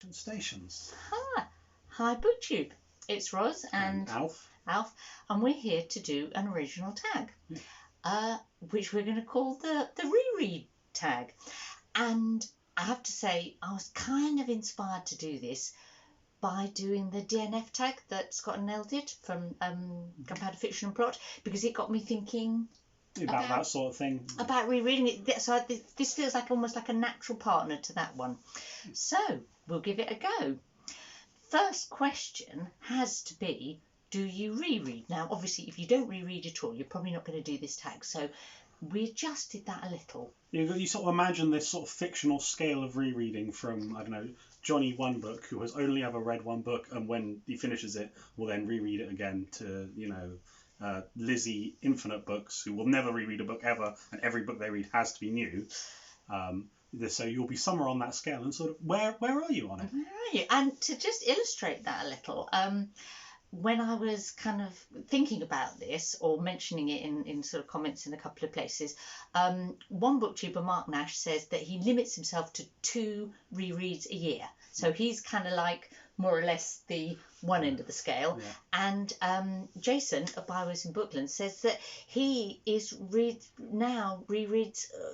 Stations. Hi BookTube, it's Roz and Alf, and we're here to do an original tag, which we're going to call the Reread Tag. And I have to say, I was kind of inspired to do this by doing the DNF Tag that Scott and Nell did from Gunpowder Fiction and Plot, because it got me thinking about that sort of thing, about rereading it. So this feels like almost like a natural partner to that one. So we'll give it a go. First question has to be, do you reread? Now, obviously, if you don't reread at all, you're probably not going to do this tag. So we adjusted that a little. You sort of imagine this sort of fictional scale of rereading from, I don't know, Johnny One Book, who has only ever read one book, and when he finishes it, will then reread it again, to, Lizzie Infinite Books, who will never reread a book ever, and every book they read has to be new. So you'll be somewhere on that scale, and sort of where are you on it? Where are you? And to just illustrate that a little, when I was kind of thinking about this or mentioning it in sort of comments in a couple of places, one booktuber, Mark Nash, says that he limits himself to 2 rereads a year. So he's kind of like more or less the one end of the scale. Yeah. And Jason at Byways in Bookland says that he rereads,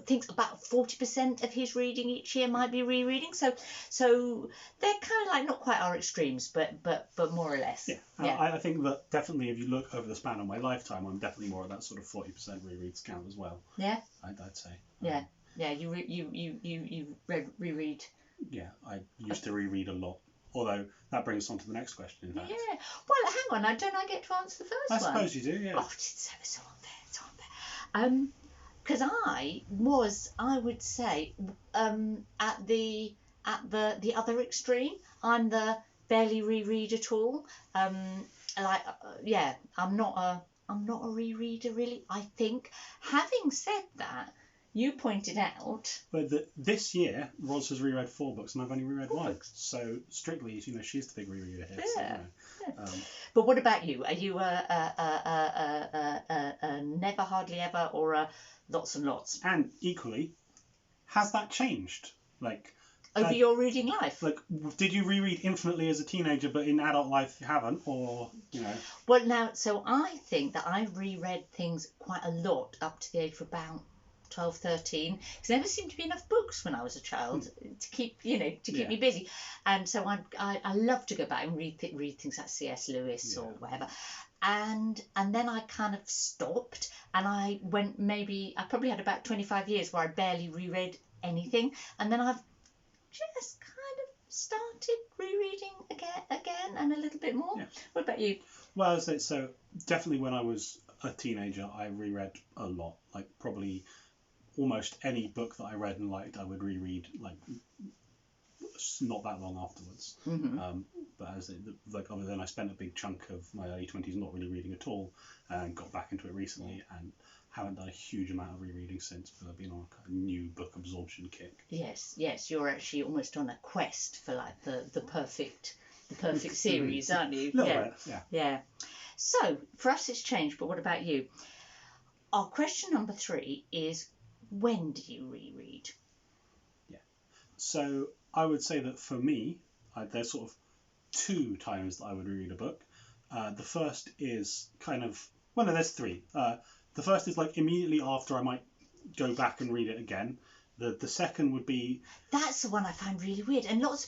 thinks about 40% of his reading each year might be rereading. So they're kind of like not quite our extremes, but more or less. Yeah. I think that definitely, if you look over the span of my lifetime, I'm definitely more at that sort of 40% rereads count as well. Yeah. I'd say. Yeah. You reread. Yeah, I used to reread a lot. Although that brings us on to the next question. In fact. Yeah. Well, hang on. Don't I get to answer the first one? I suppose you do. Yeah. Oh, it's so unfair. Because I would say, at the other extreme. I'm the barely reread at all. I'm not a rereader really. I think. Having said that, you pointed out. But this year, Roz has reread 4 books, and I've only reread 1. So strictly, she's the big rereader here. Yeah. So, But what about you? Are you a never, hardly ever, or a lots and lots? And equally, has that changed? Over your reading life? Did you reread infinitely as a teenager, but in adult life you haven't, or Well, now, so I think that I reread things quite a lot up to the age of about 12, 13, because there never seemed to be enough books when I was a child to keep me busy, and so I love to go back and read things like C.S. Lewis or whatever, and then I kind of stopped, and I probably had about 25 years where I barely reread anything, and then I've just kind of started rereading again and a little bit more. Yeah. What about you? Well, so definitely when I was a teenager, I reread a lot, probably almost any book that I read and liked, I would reread not that long afterwards. Mm-hmm. But then I spent a big chunk of my early 20s not really reading at all, and got back into it recently, and haven't done a huge amount of rereading since, but I've been on a new book absorption kick. Yes, you're actually almost on a quest for the perfect series, aren't you? Yeah. So for us it's changed, but what about you? Our question number 3 is, when do you reread? Yeah. So I would say that for me, there's sort of 2 times that I would reread a book. The first is there's 3. The first is immediately after I might go back and read it again. The second would be... That's the one I find really weird.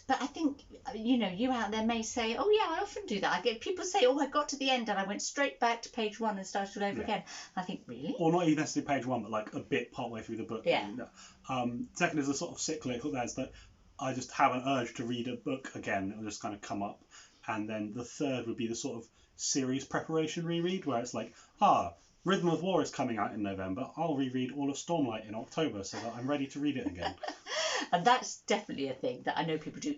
But I think, you out there may say, oh yeah, I often do that. I get people say, oh, I got to the end and I went straight back to page 1 and started all over again. I think, really? Or not even necessarily page 1, but a bit partway through the book. Yeah. Second is a sort of cyclical, that's that I just have an urge to read a book again. It'll just kind of come up. And then the third would be the sort of series preparation reread, where it's Rhythm of War is coming out in November. I'll reread all of Stormlight in October so that I'm ready to read it again. And that's definitely a thing that I know people do.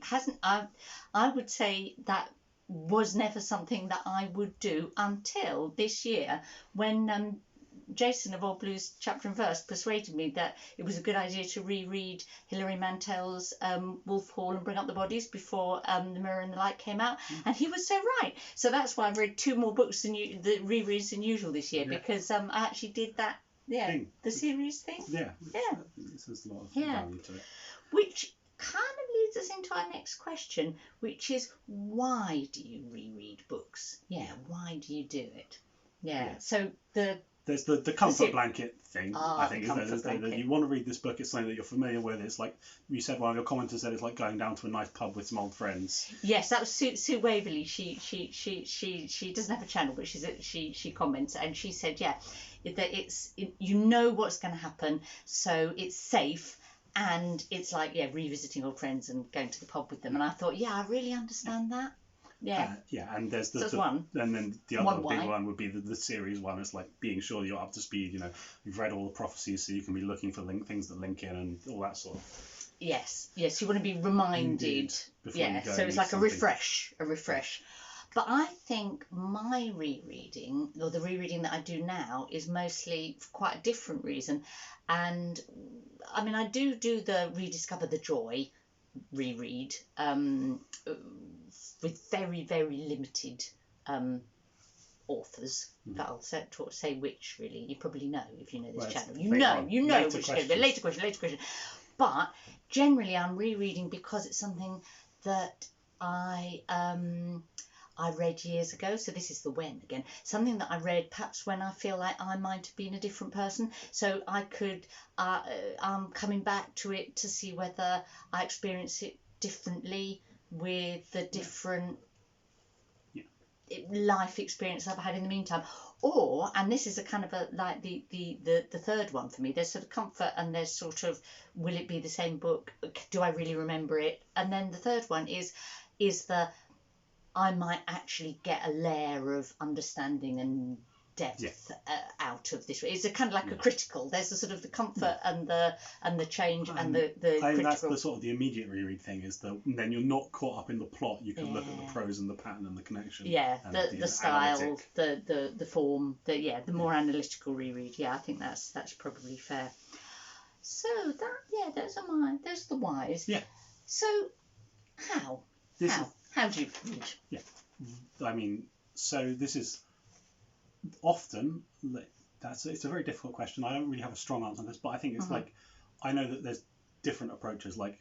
I would say that was never something that I would do until this year, when Jason of All Blues Chapter and Verse persuaded me that it was a good idea to reread Hilary Mantel's Wolf Hall and Bring Up the Bodies before The Mirror and the Light came out, and he was so right. So that's why I've read 2 more books the rereads than usual this year, because I actually did that. Yeah, the series thing. Yeah. There's a lot of value to it. Which kind of leads us into our next question, which is, why do you reread books? Yeah, why do you do it? Yeah. So there's the comfort blanket thing. I think is that you want to read this book. It's something that you're familiar with. It's like you said, one of your commenters said, it's like going down to a nice pub with some old friends. Yes, that was Sue Waverley. She doesn't have a channel, but she comments, and she said, yeah, that you know what's going to happen, so it's safe. And it's like, yeah, revisiting old friends and going to the pub with them. And I thought, yeah, I really understand that. Yeah. And there's one. And then the other big one would be the series one. It's like being sure you're up to speed. You know, you've read all the prophecies, so you can be looking for things that link in and all that sort of. Yes. You want to be reminded. Yeah. So it's like a refresh. But I think my rereading, or the rereading that I do now, is mostly for quite a different reason. And I mean, I do the Rediscover the Joy reread with very, very limited authors. But I'll say which, really. You probably know if you know this channel. You know which. Later question. But generally, I'm rereading because it's something that I read years ago, so this is the when again. Something that I read perhaps when I feel like I might have been a different person. So I could, I'm coming back to it to see whether I experience it differently with the different life experience I've had in the meantime. Or, and this is a kind of like the third one for me, there's sort of comfort and there's sort of, will it be the same book? Do I really remember it? And then the third one is I might actually get a layer of understanding and depth out of this. It's a kind of like a critical. There's a sort of the comfort and the change and the I think that's the sort of the immediate reread thing, is that then you're not caught up in the plot. You can look at the prose and the pattern and the connection. Yeah, the style, the form, the more analytical reread. Yeah, I think that's probably fair. So those are the whys. Yeah. So how do you read? Yeah, I mean, so this is often it's a very difficult question. I don't really have a strong answer on this, but I think it's like, I know that there's different approaches. Like,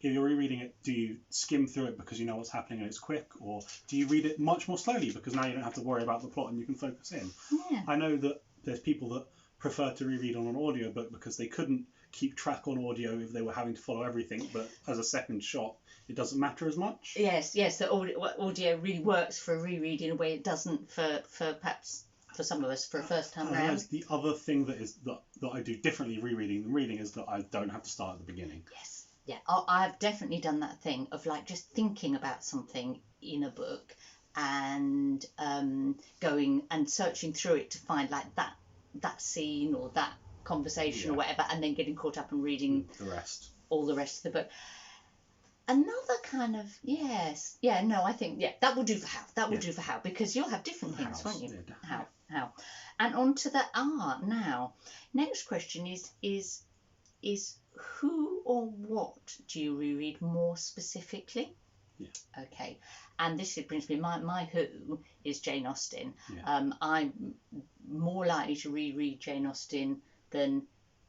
if you're rereading it, do you skim through it because you know what's happening and it's quick, or do you read it much more slowly because now you don't have to worry about the plot and you can focus in? Yeah. I know that there's people that prefer to reread on an audiobook because they couldn't keep track on audio if they were having to follow everything, but as a second shot it doesn't matter as much. Yes, the audio really works for a reread in a way it doesn't for perhaps for some of us for a first time round. The other thing that I do differently rereading than reading is that I don't have to start at the beginning. Yes, yeah, I've definitely done that thing of like just thinking about something in a book and going and searching through it to find like that scene or that conversation or whatever, and then getting caught up and reading all the rest of the book. Another kind of I think that will do for how. That will do for how, because you'll have different things, won't you? Yeah, how. And on to the art now. Next question is who or what do you reread more specifically? Yeah. Okay. And this brings me, my who is Jane Austen. Yeah. I'm more likely to reread Jane Austen than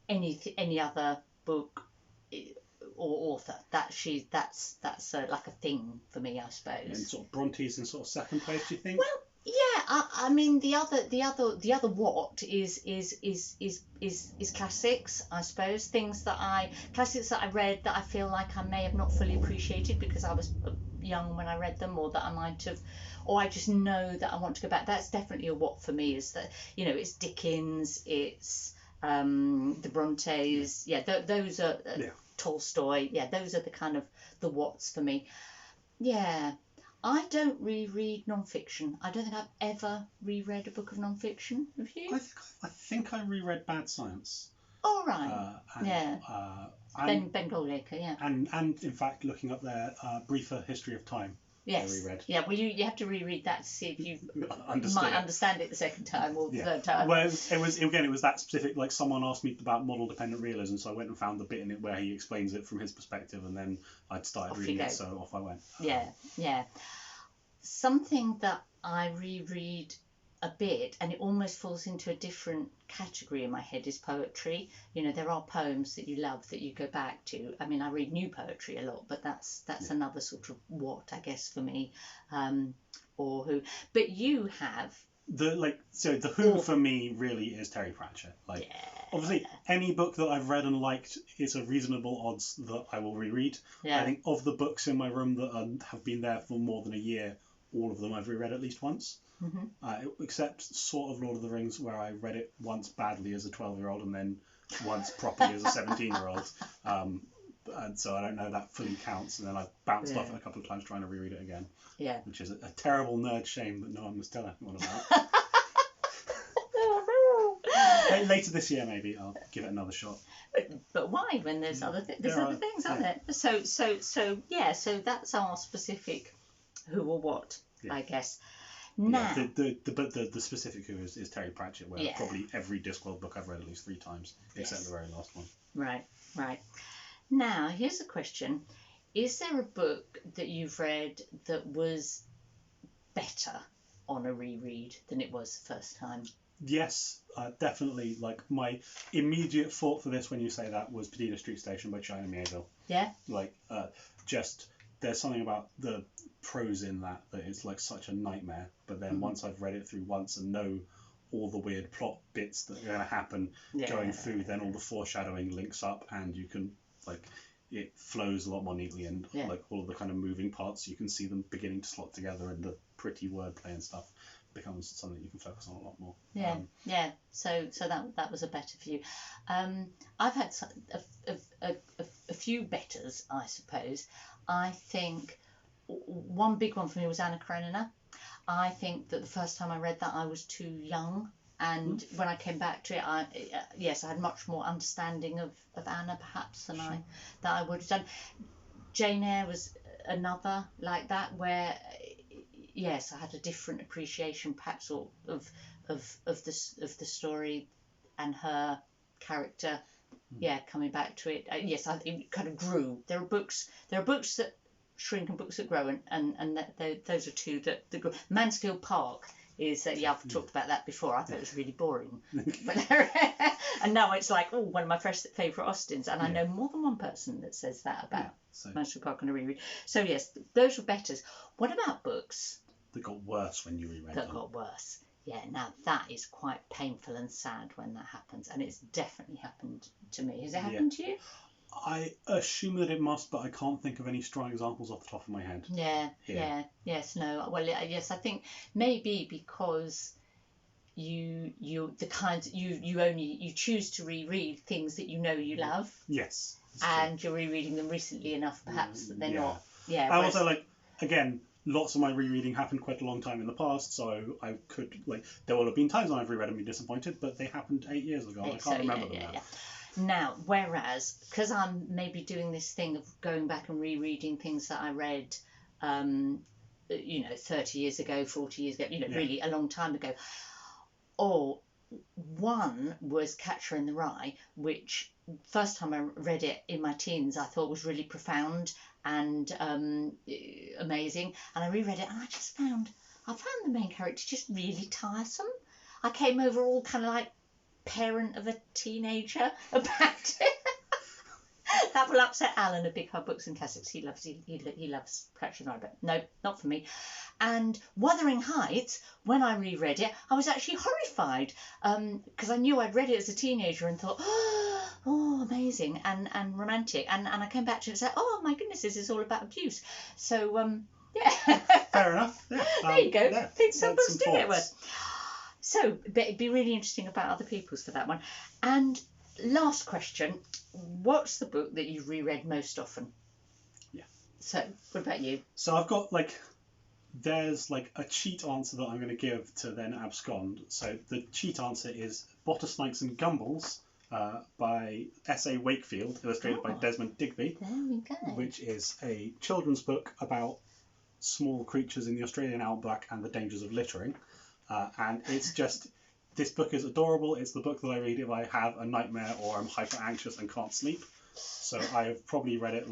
any other book or author. That's like a thing for me, I suppose. And sort of Bronte's in sort of second place, do you think? Well, yeah. I mean, the other what is classics, I suppose. Classics that I read that I feel like I may have not fully appreciated because I was young when I read them, or that I might have, or I just know that I want to go back. That's definitely a what for me. Is that, it's Dickens, it's the Brontes. Yeah, those are. Tolstoy, those are the kind of the what's for me. Yeah, I don't reread non-fiction. I don't think I've ever reread a book of non-fiction. Have you? I think I reread Bad Science. Oh, right. Ben Goldacre, yeah. And in fact, looking up there, Briefer History of Time. Yes. I reread. Yeah, well, you have to reread that to see if you might understand it the second time or the third time. Well, it was that specific. Like, someone asked me about model dependent realism, so I went and found the bit in it where he explains it from his perspective, and then I'd started reading it, so off I went. Yeah. Something that I reread a bit, and it almost falls into a different category in my head, is poetry. You know, there are poems that you love that you go back to. I mean, I read new poetry a lot, but that's another sort of what, I guess, for me, or who. But you have the who for me really is Terry Pratchett. Obviously, any book that I've read and liked, it's a reasonable odds that I will reread. I think of the books in my room that have been there for more than a year, all of them I've reread at least once. Except sort of Lord of the Rings, where I read it once badly as a 12-year-old and then once properly as a 17-year-old. And so I don't know that fully counts. And then I bounced off it a couple of times trying to reread it again. Yeah. Which is a terrible nerd shame that no one was telling anyone about. Later this year, maybe I'll give it another shot. But why? When there's other things, aren't there? So that's our specific who or what, I guess. Now, the specific who is Terry Pratchett, where probably every Discworld book I've read at least 3 times, except the very last one. Right. Now, here's a question. Is there a book that you've read that was better on a reread than it was the first time? Yes, definitely. Like, my immediate thought for this when you say that was Perdita Street Station by China Miéville. Yeah? There's something about the prose in that is like such a nightmare. But then once I've read it through once and know all the weird plot bits that are going to happen going through, then all the foreshadowing links up and you can, it flows a lot more neatly, and all of the kind of moving parts, you can see them beginning to slot together, and the pretty wordplay and stuff becomes something you can focus on a lot more. So that was a better for you. I've had a few betters, I suppose. I think one big one for me was Anna Karenina. I think that the first time I read that I was too young, and when I came back to it, I had much more understanding of Anna perhaps than I would have done. Jane Eyre was another like that, where I had a different appreciation perhaps of the story and her character. Coming back to it, it kind of grew. There are books that shrink and books that grow, and those are two that grow. Mansfield Park is I've talked about that before. I thought it was really boring, and now it's like one of my favourite Austins, and I know more than one person that says that about Mansfield Park on a reread. So yes, those were betters. What about books that got worse when you reread them? That got worse. Yeah, now that is quite painful and sad when that happens, and it's definitely happened to me. Has it happened to you? I assume that it must, but I can't think of any strong examples off the top of my head. Yes, no. Well, yes, I think maybe because you choose to reread things that you know you love. Yes. And you're rereading them recently enough, perhaps, that they're not. Yeah. I also again. Lots of my rereading happened quite a long time in the past, so I could there will have been times when I've reread and been disappointed, but they happened 8 years ago. I can't remember them now. Now, whereas, because I'm maybe doing this thing of going back and rereading things that I read, 30 years ago, 40 years ago, really a long time ago. Or one was Catcher in the Rye, which first time I read it in my teens, I thought was really profound and amazing, and I reread it and I found the main character just really tiresome. I came over all kind of like parent of a teenager about it. That will upset Alan of Big Hard Books and Classics. He loves Catcher in the Rye, but no, not for me. And Wuthering Heights, when I reread it, I was actually horrified because I knew I'd read it as a teenager and thought, oh, amazing and romantic. And I came back to it and said, oh my goodness, this is all about abuse. So, Fair enough. Yeah. There you go. Yeah, things some books do get worse. So, it'd be really interesting about other people's for that one. And last question, what's the book that you've reread most often? Yeah. So, what about you? So I've got there's a cheat answer that I'm going to give to then abscond. So the cheat answer is Botter Snipes and Gumballs by S.A. Wakefield, illustrated by Desmond Digby. There we go. Which is a children's book about small creatures in the Australian outback and the dangers of littering. And it's just, this book is adorable. It's the book that I read if I have a nightmare or I'm hyper anxious and can't sleep. So I have probably read it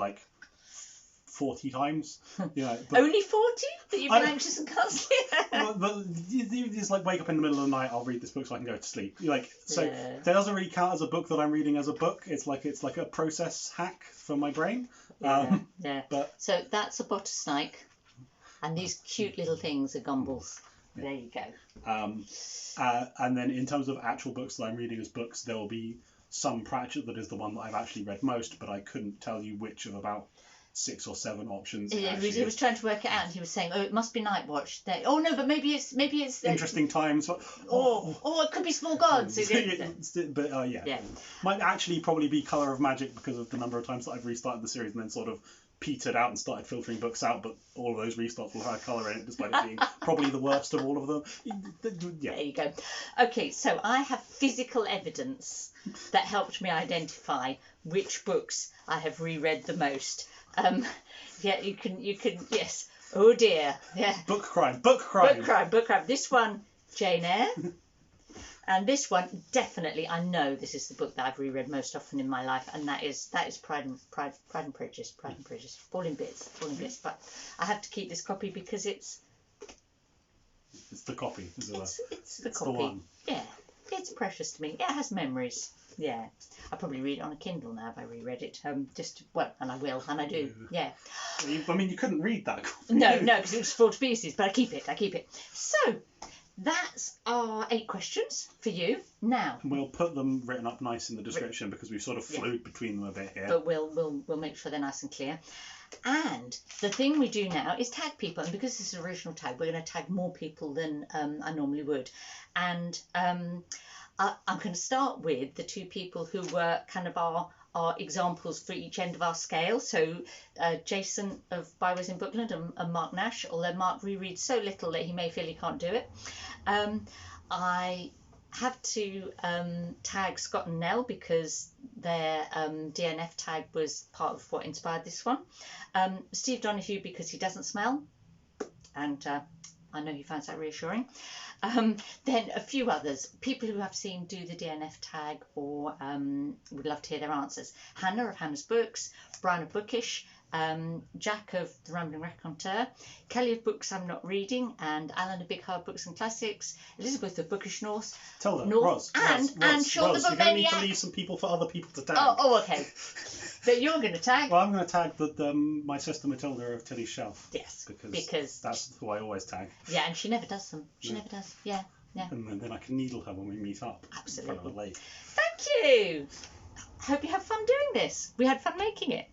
40 times. But, Only 40 that you've been anxious and can't sleep? but you just like wake up in the middle of the night, I'll read this book so I can go to sleep. That doesn't really count as a book that I'm reading as a book. It's like a process hack for my brain. But so that's a buttersnake, and these cute little things are gumballs. There you go. And then in terms of actual books that I'm reading as books, there will be some Pratchett that is the one that I've actually read most, but I couldn't tell you which of about 6 or 7 options. He was trying to work it out, and he was saying, "Oh, it must be Night Watch." Oh no, but maybe it's Interesting Times. It could be Small Gods. But might actually probably be Colour of Magic because of the number of times that I've restarted the series and then sort of petered out and started filtering books out, but all of those restarts will have colour in it, despite it being probably the worst of all of them. There you go. Okay, so I have physical evidence that helped me identify which books I have reread the most. You can, yes. Oh dear. Yeah. Book crime. This one, Jane Eyre. And this one, definitely, I know this is the book that I've reread most often in my life, and that is Pride and Prejudice. Falling bits. But I have to keep this copy because it's the copy. It's the copy. The one. Yeah, it's precious to me. It has memories. Yeah, I probably read it on a Kindle now if I reread it. And I will, and I do. Yeah. I mean, you couldn't read that copy. No, because it was fall to pieces. But I keep it. So. That's our 8 questions for you now. We'll put them written up nice in the description because we've sort of flowed between them a bit here. But we'll make sure they're nice and clear. And the thing we do now is tag people, and because this is an original tag, we're going to tag more people than I normally would. And I'm going to start with the 2 people who were kind of our examples for each end of our scale. So Jason of Byways in Bookland and Mark Nash, although Mark rereads so little that he may feel he can't do it. I have to tag Scott and Nell because their DNF tag was part of what inspired this one. Steve Donahue because he doesn't smell, and I know he finds that reassuring. Then a few others, people who have seen Do the DNF Tag or would love to hear their answers. Hannah of Hannah's Books, Brian of Bookish, Jack of The Rambling Raconteur, Kelly of Books I'm Not Reading, and Alan of Big Hard Books and Classics, Elizabeth of Bookish North, Tilda, Roz, and Sean the You're going to need to Barbarian. leave some people for other people to tag. Oh, okay. That you're going to tag? Well, I'm going to tag my sister Matilda of Tilly's Shelf. Yes, because that's who I always tag. Yeah, and she never does them. She never does. Yeah. And then I can needle her when we meet up. Absolutely. In front of a lake. Thank you. Hope you have fun doing this. We had fun making it.